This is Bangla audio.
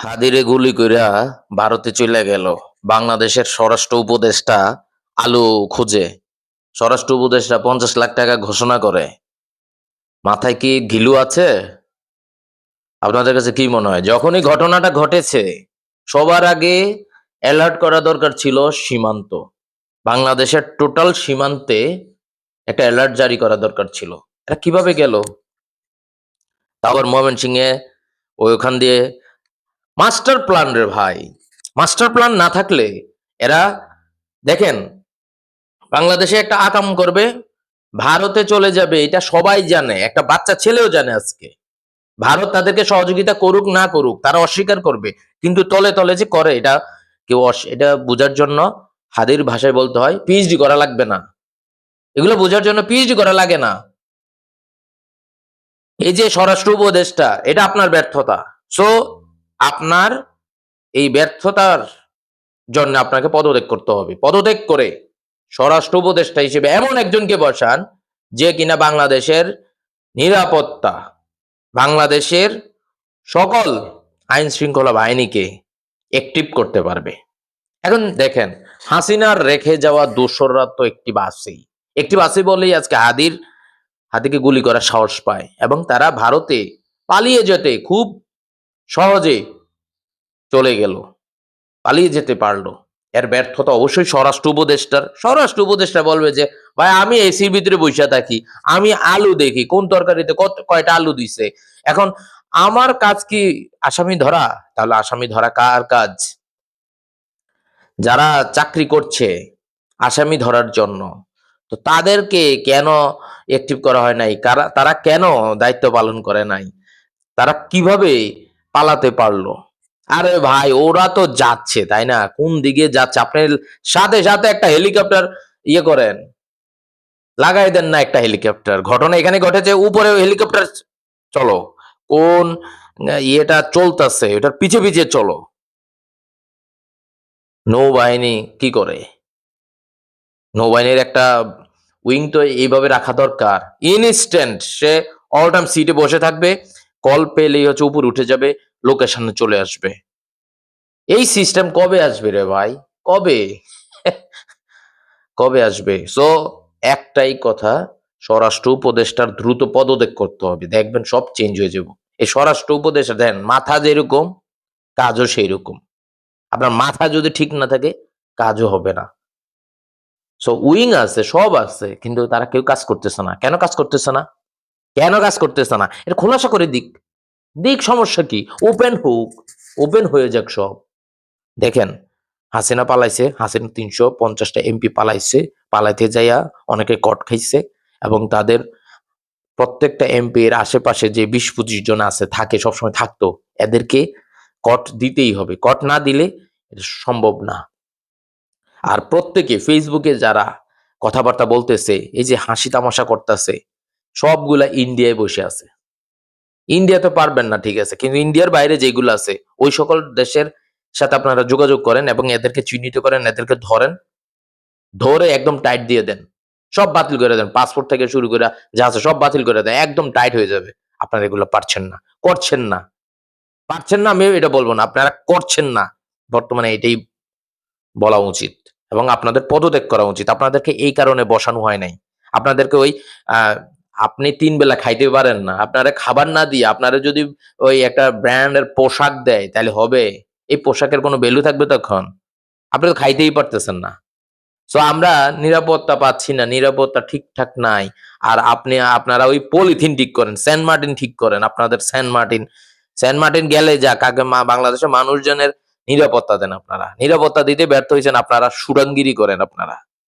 হাদিরে গুলি কইরা ভারতে চইলা গেল। বাংলাদেশের স্বরাষ্ট্র উপদেষ্টা আলু খুঁজে। স্বরাষ্ট্র উপদেষ্টা ৫০ লাখ টাকা ঘোষণা করে। মাথায় কি ঘিলু আছে? আপনাদের কাছে কি মনে হয়? যখনই ঘটনাটা ঘটেছে, সবার আগে অ্যালার্ট করা দরকার ছিল সীমান্ত। বাংলাদেশের টোটাল সীমান্তে একটা অ্যালার্ট জারি করা দরকার ছিল। এটা কিভাবে গেল? তাও আবার ময়মনসিংহে ওখান দিয়ে মাস্টার প্ল্যান রে ভাই। মাস্টার প্ল্যান না থাকলে এরা দেখেন বাংলাদেশে একটা আকাম করবে, ভারতে চলে যাবে, এটা সবাই জানে, একটা বাচ্চা ছেলেও জানে আজকে। ভারত তাদেরকে সহযোগিতা করুক না করুক তারা অস্বীকার করবে, কিন্তু তলে তলে যে করে এটা কেউ এটা বোঝার জন্য হাদির ভাষায় বলতে হয় পিএইচডি করা লাগবে না। এগুলো বোঝার জন্য পিএইচডি করা লাগে না। এই যে স্বরাষ্ট্র উপদেষ্টা, এটা আপনার ব্যর্থতা। সো আপনার এই ব্যর্থতার জন্য আপনাকে পদত্যাগ করতে হবে। পদত্যাগ করে স্বরাষ্ট্র উপদেষ্টা হিসেবে এমন একজনকে বসান যে কিনা বাংলাদেশের নিরাপত্তা, বাংলাদেশের সকল আইন শৃঙ্খলা বাহিনীকে অ্যাক্টিভ করতে পারবে। এখন দেখেন, হাসিনার রেখে যাওয়া দোসররা তো একটি বাসেই বলেই আজকে হাদিকে গুলি করার সাহস পায়, এবং তারা ভারতে পালিয়ে যেতে খুব সহজে চলে গেল, পালিয়ে যেতে পারলো। এর ব্যর্থতা অবশ্যই স্বরাষ্ট্র উপদেষ্টা বলবে যে ভাই আমি এসির ভিতরে বসে থাকি, আমি আলু দেখি কোন তরকারিতে কয়টা আলু দিছে। এখন আমার কাজ কি আসামি ধরা? তাহলে আসামি ধরা কার কাজ? যারা চাকরি করছে আসামি ধরার জন্য, তো তাদেরকে কেন অ্যাক্টিভ করা হয় নাই? তারা কেন দায়িত্ব পালন করে নাই? তারা কিভাবে পালাতে পারলো? আরে ভাই ওরা তো যাচ্ছে, তাই না? কোন দিকে যাচ্ছে? আপনি সাথে সাথে একটা হেলিকপ্টার ইয়ে করেন, লাগাই দেন না একটা হেলিকপ্টার। ঘটনা এখানে ঘটেছে, উপরে হেলিকপ্টার চলো, কোন ইয়েটা চলতেছে এটার পিছে পিছে চলো। নৌবাহিনী কি করে? নৌবাহিনীর একটা উইং তো এইভাবে রাখা দরকার। ইনস্ট্যান্ট সে অল টাইম সিটে বসে থাকবে, কল পেলেই হচ্ছে উপর উঠে যাবে, লোকেশনে চলে আসবে। এই সিস্টেম কবে আসবে রে ভাই? কবে? কবে আসবে? সো একটাই কথা, স্বরাষ্ট্র উপদেষ্টার দ্রুত পদত্যাগ করতে হবে, দেখবেন সব চেঞ্জ হয়ে যাবে। এই স্বরাষ্ট্র উপদেষ্টা দেন মাথা যেরকম কাজও সেই রকম। আপনার মাথা যদি ঠিক না থাকে কাজও হবে না। সো উইং আছে, সব আছে, কিন্তু তারা কেউ কাজ করতেছে না। কেন কাজ করতেছে না? কেন কাজ করতেছে না? এটা খোলাসা করে দিক সমস্যা কি? ওপেন হোক, ওপেন হয়ে যাক সব। দেখেন, হাসিনা পালাইছে, হাসিনা ৩৫০টা এমপি পালাইছে, পালাইতে যাইয়া অনেকে কট খাইছে, এবং তাদের প্রত্যেকটা এমপির আশেপাশে যে ২০-২৫ জন আছে, থাকে, সবসময় থাকতো, এদেরকে কট দিতেই হবে। কট না দিলে এটা সম্ভব না। আর প্রত্যেকে ফেসবুকে যারা কথাবার্তা বলতেছে, এই যে হাসি তামাশা করতেছে, সবগুলা ইন্ডিয়ায় বসে আছে। ইন্ডিয়া তো পারবেন না, ঠিক আছে, কিন্তু ইন্ডিয়ার বাইরে যেগুলো আছে ওই সকল দেশের সাথে আপনারা যোগাযোগ করেন এবং এদেরকে চিহ্নিত করেন, এদেরকে ধরে একদম টাইট দিয়ে দেন, সব বাতিল করে দেন, পাসপোর্ট থেকে শুরু করে যা আছে সব বাতিল করে দেন, একদম টাইট হয়ে যাবে। আপনারা এগুলো পারছেন না, করছেন না। পারছেন না আমি এটা বলবো না, আপনারা করছেন না। বর্তমানে এটাই বলা উচিত, এবং আপনাদের পদত্যাগ করা উচিত। আপনাদেরকে এই কারণে বসানো হয় নাই। আপনাদেরকে ওই আপনি ৩ বেলা খাইতে পারেন না, আপনারা খাবার না দিয়ে আপনারা যদি ওই একটা ব্র্যান্ডের পোশাক দেয় তাহলে হবে? এই পোশাকের কোনো ভ্যালু থাকবে তখন? আপনি তো খাইতেই পারতেছেন না। সো আমরা নিরাপত্তা পাচ্ছি না, নিরাপত্তা ঠিকঠাক নাই। আর আপনারা ওই পলিথিন ঠিক করেন, সেন্ট মার্টিন ঠিক করেন, আপনাদের সেন্ট মার্টিন গেলে যাক, আগে বাংলাদেশের মানুষজনের নিরাপত্তা দেন। আপনারা নিরাপত্তা দিতে ব্যর্থ হয়েছেন, আপনারা সুরাঙ্গিরি করেন আপনারা।